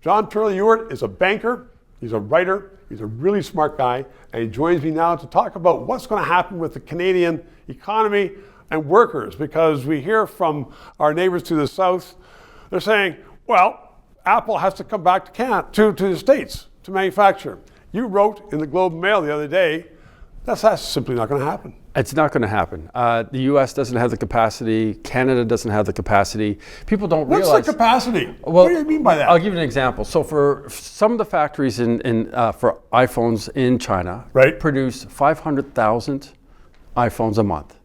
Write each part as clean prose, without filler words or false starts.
John Turley-Ewart is a banker, he's a writer, he's a really smart guy, and he joins me now to talk about what's going to happen with the Canadian economy and workers, because we hear from our neighbors to the south, they're saying, well, Apple has to come back to the States to manufacture. You wrote in the Globe and Mail the other day, that's simply not going to happen. It's not going to happen. The U.S. doesn't have the capacity. Canada doesn't have the capacity. People don't realize. What's the capacity? Well, what do you mean by that? I'll give you an example. So for some of the factories for iPhones in China, produce 500,000 iPhones a month.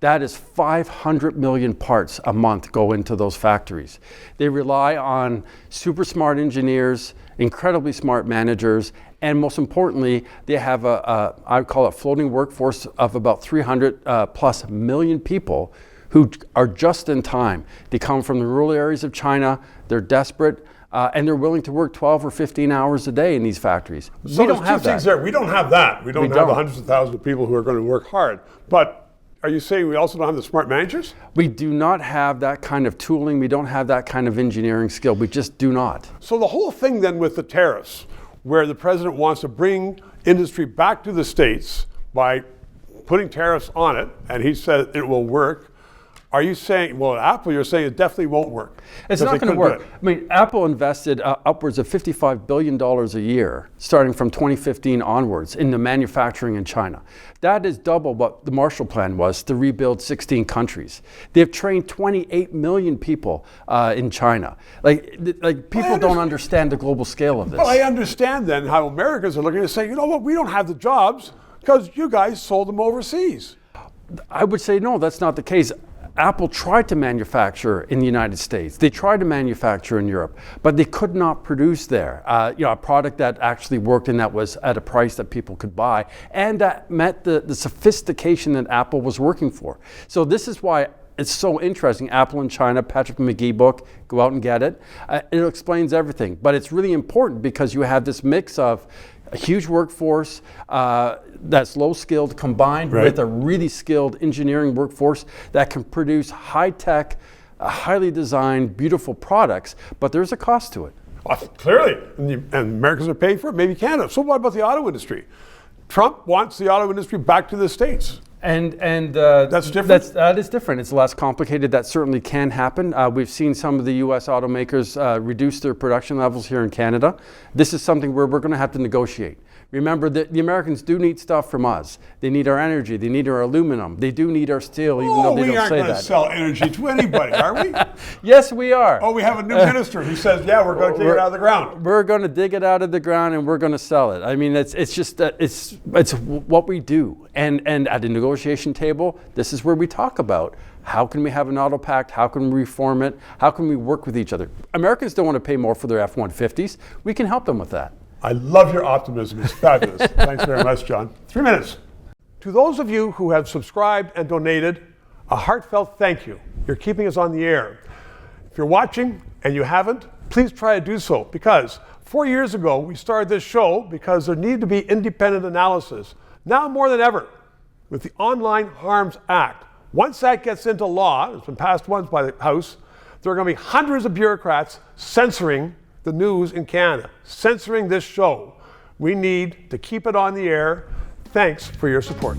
That is 500 million parts a month go into those factories. They rely on super smart engineers, incredibly smart managers, and most importantly, they have I call it floating workforce of about 300 plus million people who are just in time. They come from the rural areas of China, they're desperate, and they're willing to work 12 or 15 hours a day in these factories. So we don't have that. We don't have that. We don't have the hundreds of thousands of people who are going to work hard. But are you saying we also don't have the smart managers? We do not have that kind of tooling. We don't have that kind of engineering skill. We just do not. So the whole thing then with the tariffs, where the president wants to bring industry back to the States by putting tariffs on it, and he said it will work. Are you saying, well, Apple, you're saying it definitely won't work? It's not going to work. I mean, Apple invested upwards of $55 billion a year, starting from 2015 onwards, into manufacturing in China. That is double what the Marshall Plan was to rebuild 16 countries. They've trained 28 million people in China. Like people don't understand the global scale of this. Well, I understand then how Americans are looking and saying, you know what, we don't have the jobs because you guys sold them overseas. I would say, no, that's not the case. Apple tried to manufacture in the United States. They tried to manufacture in Europe, but they could not produce there. A product that actually worked and that was at a price that people could buy, and that met the sophistication that Apple was working for. So this is why it's so interesting. Apple in China, Patrick McGee book, go out and get it. It explains everything, but it's really important because you have this mix of a huge workforce that's low skilled combined with a really skilled engineering workforce that can produce high-tech, highly designed, beautiful products, but there's a cost to it. Well, clearly, and Americans are paying for it, maybe Canada. So what about the auto industry? Trump wants the auto industry back to the States. And that's different? That is different. It's less complicated. That certainly can happen. We've seen some of the U.S. automakers reduce their production levels here in Canada. This is something where we're going to have to negotiate. Remember that the Americans do need stuff from us. They need our energy. They need our aluminum. They do need our steel, even though they don't say that. We aren't going to sell energy to anybody, are we? Yes, we are. Oh, we have a new minister who says, yeah, we're going to dig it out of the ground. We're going to dig it out of the ground and we're going to sell it. I mean, it's just it's what we do. And at the negotiation table, this is where we talk about how can we have an auto pact? How can we reform it? How can we work with each other? Americans don't want to pay more for their F-150s. We can help them with that. I love your optimism. It's fabulous. Thanks very much, John. 3 minutes. To those of you who have subscribed and donated, a heartfelt thank you. You're keeping us on the air. If you're watching and you haven't, please try to do so, because 4 years ago we started this show because there needed to be independent analysis. Now more than ever, with the Online Harms Act, once that gets into law, it's been passed once by the House, there are going to be hundreds of bureaucrats censoring the news in Canada, censoring this show. We need to keep it on the air. Thanks for your support.